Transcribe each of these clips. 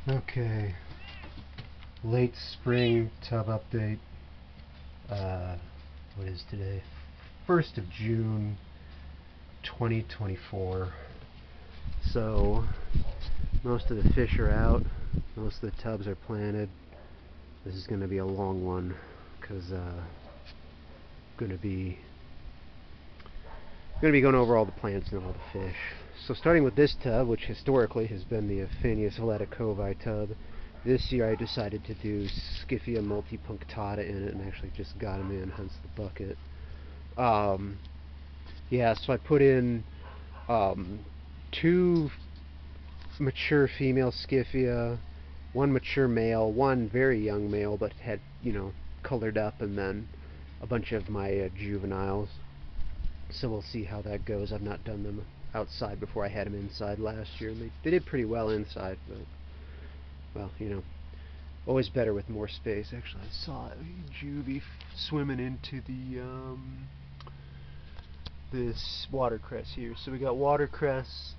Okay, late spring tub update. What is today? 1st of June 2024. So most of the fish are out, most of the tubs are planted. This is going to be a long one because going to be going over all the plants and all the fish. So starting with this tub, which historically has been the Aphanius vladykovi tub, this year I decided to do Skiffia multipunctata in it and actually just got them in, hence the bucket. Yeah, so I put in 2 mature female Skiffia, 1 mature male, 1 very young male but had, colored up, and then a bunch of my juveniles. So we'll see how that goes. I've not done them outside before. I had them inside last year, and they did pretty well inside, but, well, always better with more space. Actually, I saw a juvie swimming into the this watercress here. So we got watercress,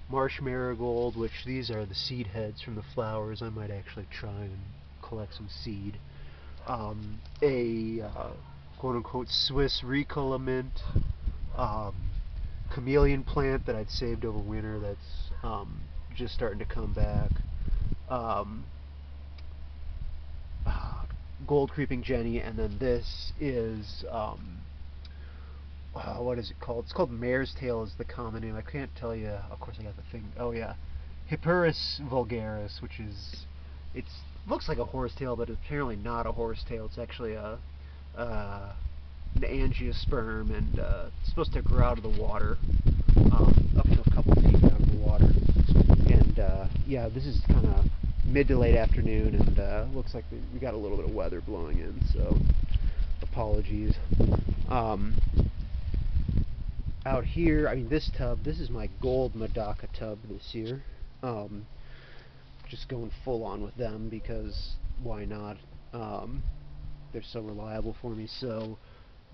marsh marigold, which these are the seed heads from the flowers. I might actually try and collect some seed. A quote-unquote Swiss recollement chameleon plant that I'd saved over winter that's just starting to come back. Gold creeping Jenny, and then this is what is it called? It's called mare's tail is the common name. I can't tell you. Of course, I got the thing. Oh yeah, Hipparus vulgaris, which is looks like a horsetail, but it's apparently not a horsetail. It's actually an angiosperm, and it's supposed to grow out of the water, up to a couple feet out of the water. And yeah, this is kind of mid to late afternoon, and looks like we got a little bit of weather blowing in, so apologies. Out here, this tub, this is my gold Medaka tub this year. Just going full on with them because why not? They're so reliable for me. So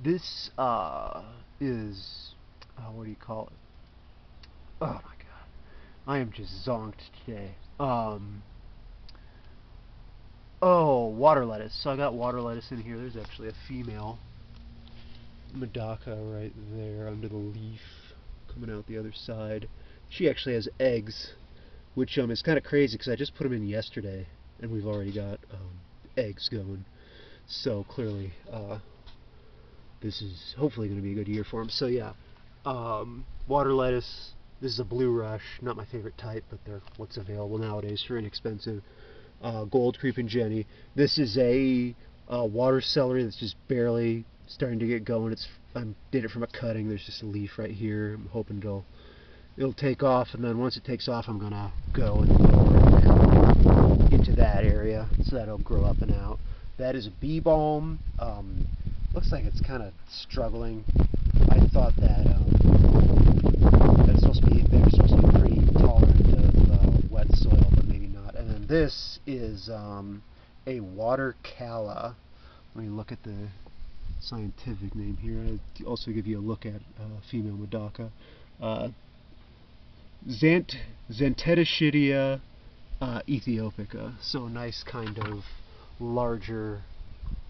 this is what do you call it? Oh my god, I am just zonked today. Oh, water lettuce. So I got water lettuce in here. There's actually a female Medaka right there under the leaf coming out the other side. She actually has eggs, which is kind of crazy because I just put them in yesterday and we've already got eggs going. So clearly this is hopefully going to be a good year for them. So yeah, water lettuce. This is a blue rush, not my favorite type, but they're what's available nowadays for inexpensive. Gold creeping Jenny. This is a water celery that's just barely starting to get going. I did it from a cutting. There's just a leaf right here. I'm hoping it'll take off, and then once it takes off, I'm gonna go and into that area so that it'll grow up and out. That is a bee balm. Looks like it's kind of struggling. I thought that they're supposed to be pretty tolerant of wet soil, but maybe not. And then this is a water calla. Let me look at the scientific name here. I'll also give you a look at female Medaka. Xanthidischidia ethiopica. So a nice kind of larger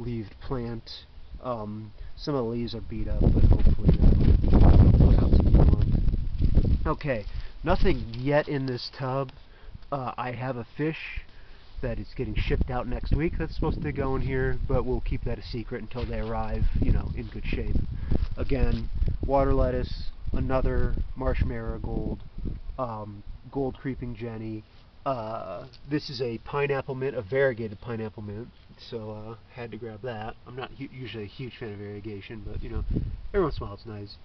leaved plant. Some of the leaves are beat up, but hopefully that'll come to form. Okay, nothing yet in this tub. I have a fish that is getting shipped out next week that's supposed to go in here, but we'll keep that a secret until they arrive, in good shape. Again, water lettuce, another marsh marigold, gold creeping Jenny. This is a pineapple mint, a variegated pineapple mint, so had to grab that. I'm not usually a huge fan of variegation, but every once in a while it's nice.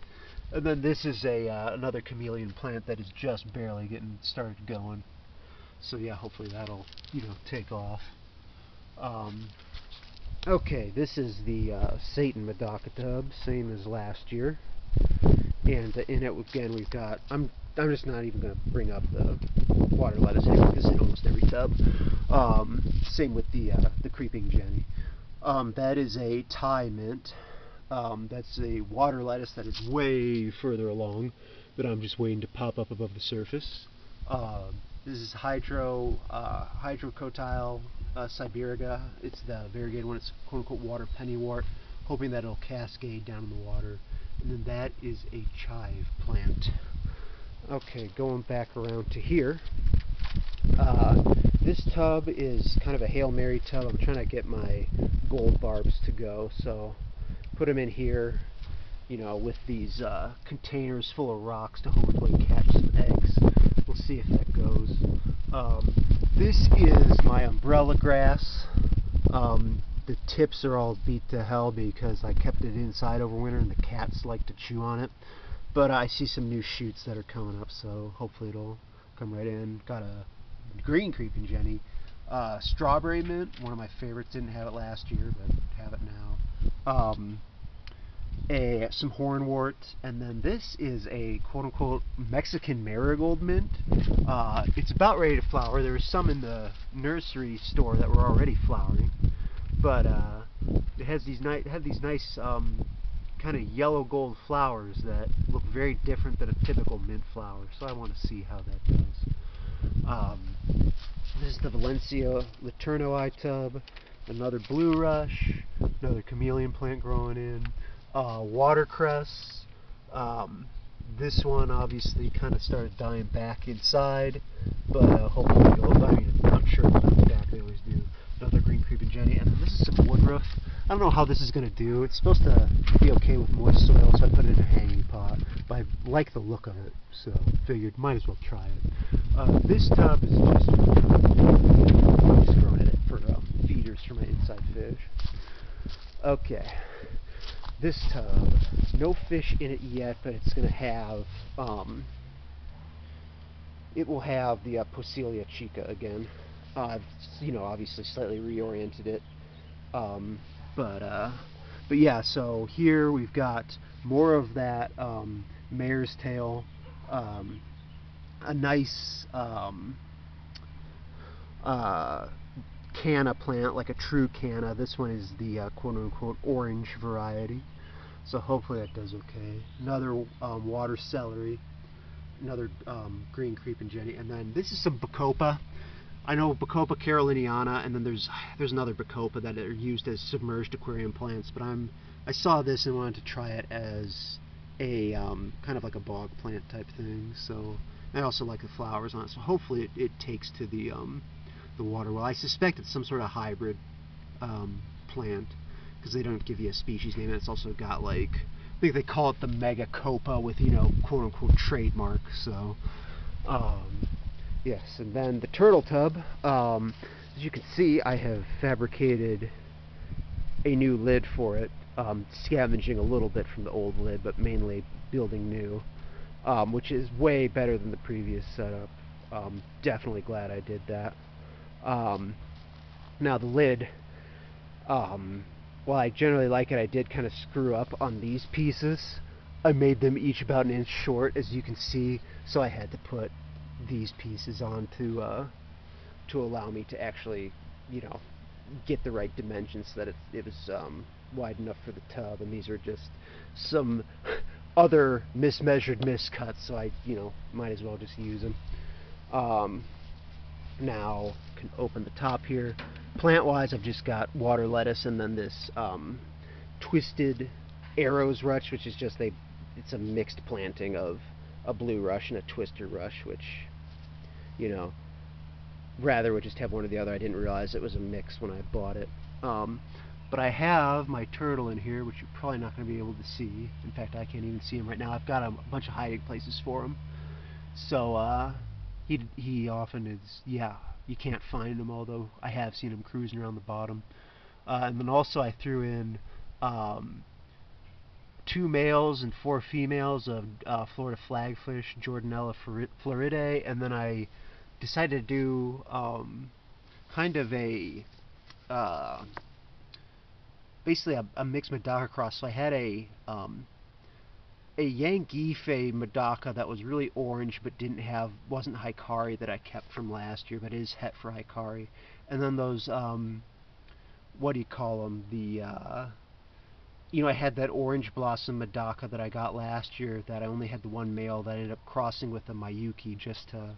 And then this is another chameleon plant that is just barely getting started going. So yeah, hopefully that'll, take off. Okay, this is the Satan Medaka tub, same as last year. And in it again we've got, I'm just not even going to bring up the water lettuce anymore because it's in almost every tub. Same with the creeping Jenny. That is a Thai mint. That's a water lettuce that is way further along that I'm just waiting to pop up above the surface. This is Hydrocotyle siberica. It's the variegated one. It's quote-unquote water pennywort, hoping that it'll cascade down in the water. And then that is a chive plant. Okay, going back around to here. This tub is kind of a Hail Mary tub. I'm trying to get my Gold Barbs to go, so put them in here, you know, with these containers full of rocks to hopefully catch some eggs. We'll see if that goes. This is my umbrella grass. The tips are all beat to hell because I kept it inside over winter and the cats like to chew on it. But I see some new shoots that are coming up, so hopefully it'll come right in. Got a green creeping jenny. Strawberry mint, one of my favorites. Didn't have it last year, but have it now. Some hornwort, and then this is a quote-unquote Mexican marigold mint. It's about ready to flower. There was some in the nursery store that were already flowering, but it has these nice kind of yellow gold flowers that look very different than a typical mint flower. So I want to see how that does. This is the Valencia laturneuxi tub. Another blue rush. Another chameleon plant growing in. Watercress. This one obviously kind of started dying back inside, but hopefully it'll, I'm sure it'll bounce back. They always do. Another green creeping jenny, and then this is some woodruff. I don't know how this is going to do. It's supposed to be okay with moist soil, so I put it in a hanging pot. But I like the look of it, so figured might as well try it. This tub is just throwing it for feeders for my inside fish. Okay. This tub, no fish in it yet, but it's going to have, it will have the Poecilia chica again. I've, you know, obviously slightly reoriented it, but yeah. So here we've got more of that mare's tail, a nice canna plant, like a true canna. This one is the quote-unquote orange variety, so hopefully that does okay. Another water celery, another green creeping jenny, and then this is some bacopa. I know Bacopa caroliniana, and then there's another Bacopa that are used as submerged aquarium plants, but I saw this and wanted to try it as a kind of like a bog plant type thing. So I also like the flowers on it, so hopefully it takes to the water well. I suspect it's some sort of hybrid plant, because they don't give you a species name, and it's also got, like, I think they call it the mega copa with, you know, quote unquote trademark. So yes, and then the turtle tub, as you can see, I have fabricated a new lid for it, scavenging a little bit from the old lid, but mainly building new, which is way better than the previous setup. Definitely glad I did that. Now the lid, while I generally like it, I did kind of screw up on these pieces. I made them each about an inch short, as you can see, so I had to put these pieces on to allow me to actually, you know, get the right dimensions so that it was wide enough for the tub. And these are just some other mismeasured miscuts, so I, you know, might as well just use them. Now can open the top here. Plant wise, I've just got water lettuce and then this twisted arrows rush, which is just it's a mixed planting of a blue rush and a twister rush, which, you know, rather would just have one or the other. I didn't realize it was a mix when I bought it. But I have my turtle in here, which you're probably not going to be able to see. In fact, I can't even see him right now. I've got a bunch of hiding places for him. So he often is, yeah, you can't find him, although I have seen him cruising around the bottom. And then also I threw in 2 males and 4 females of Florida Flagfish, Jordanella floridae, and then I decided to do kind of a basically a mixed Medaka cross. So I had a Guifei Medaka that was really orange but wasn't Hikari, that I kept from last year, but is het for Hikari. And then those what do you call them, the you know, I had that orange blossom Medaka that I got last year that I only had the one male that I ended up crossing with a Miyuki just to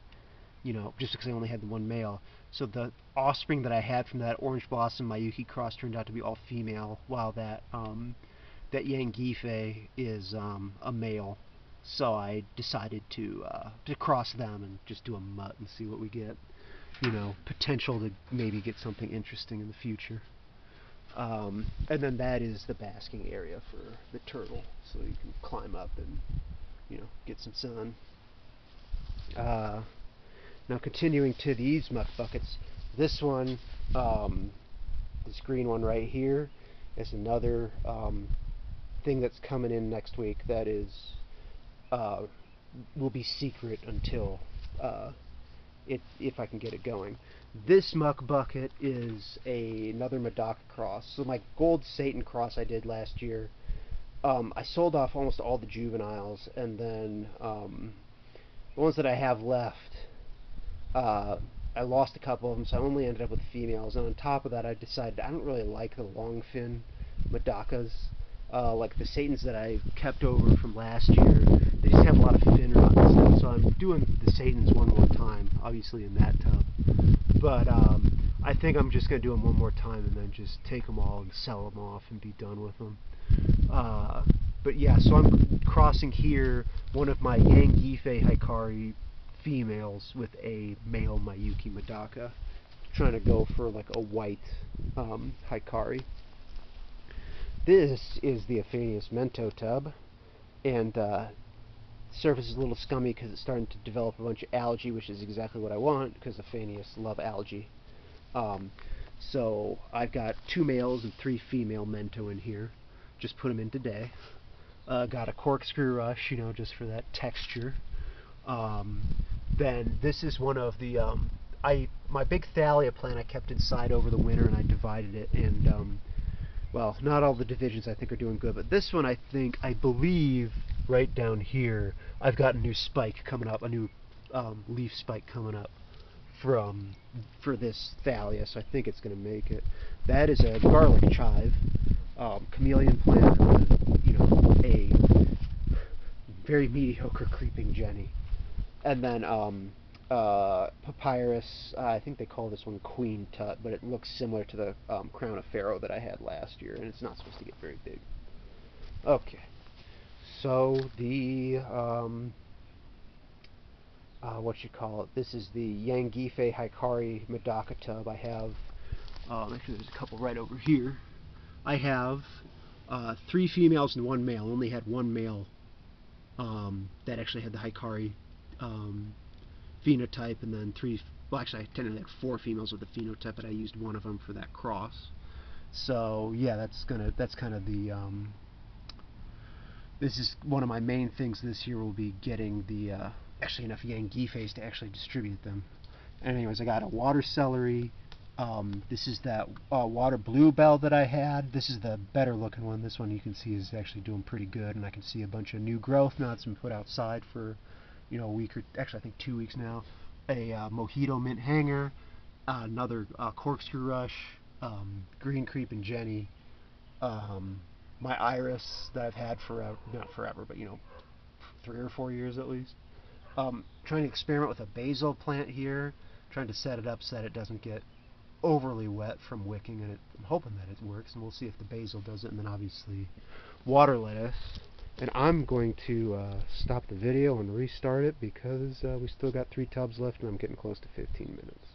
you know, just because I only had the one male. So the offspring that I had from that Orange Blossom Miyuki cross turned out to be all female, while that that Yang Guifei is a male. So I decided to cross them and just do a mutt and see what we get. You know, potential to maybe get something interesting in the future. And then that is the basking area for the turtle, so you can climb up and, you know, get some sun. Now continuing to these muck buckets, this one, this green one right here, is another thing that's coming in next week that is will be secret until if I can get it going. This muck bucket is another Medaka cross. So my gold Satan cross I did last year, I sold off almost all the juveniles, and then the ones that I have left, I lost a couple of them, so I only ended up with females. And on top of that, I decided I don't really like the long fin Medakas. Like the Satans that I kept over from last year, they just have a lot of fin rot and stuff, so I'm doing the Satans one more time, obviously in that tub. But I think I'm just going to do them one more time and then just take them all and sell them off and be done with them. But yeah, so I'm crossing here one of my Yang Guifei Hikari females with a male Miyuki Medaka, trying to go for like a white Hikari. This is the Aphanius mento tub, and surface is a little scummy because it's starting to develop a bunch of algae, which is exactly what I want because Aphanius love algae. So I've got 2 males and 3 female mento in here. Just put them in today. Got a corkscrew rush, you know, just for that texture. Then this is one of the my big thalia plant I kept inside over the winter, and I divided it, and well, not all the divisions I think are doing good, but this one I believe right down here I've got a new spike coming up, a new leaf spike coming up for this thalia, so I think it's going to make it. That is a garlic chive, chameleon plant, you know, a very mediocre creeping jenny. And then papyrus, I think they call this one Queen Tut, but it looks similar to the Crown of Pharaoh that I had last year, and it's not supposed to get very big. Okay, so the this is the Yang Guifei Hikari Medaka tub. I have actually there's a couple right over here. I have 3 females and 1 male. I only had 1 male that actually had the Hikari phenotype, and then 3, well actually I technically had 4 females with the phenotype, but I used 1 of them for that cross. So yeah, that's kind of the this is one of my main things this year, will be getting the actually enough Yang Guifeis to actually distribute them. Anyways, I got a water celery. This is that water bluebell that I had. This is the better looking one. This one you can see is actually doing pretty good, and I can see a bunch of new growth now. It's been put outside for, you know, a week, or actually I think 2 weeks now. A mojito mint hanger, another corkscrew rush, green creeping jenny, my iris that I've had for not forever, but you know, 3 or 4 years at least. Trying to experiment with a basil plant here, trying to set it up so that it doesn't get overly wet from wicking, and I'm hoping that it works, and we'll see if the basil does it. And then obviously water lettuce. And I'm going to stop the video and restart it because we still got 3 tubs left and I'm getting close to 15 minutes.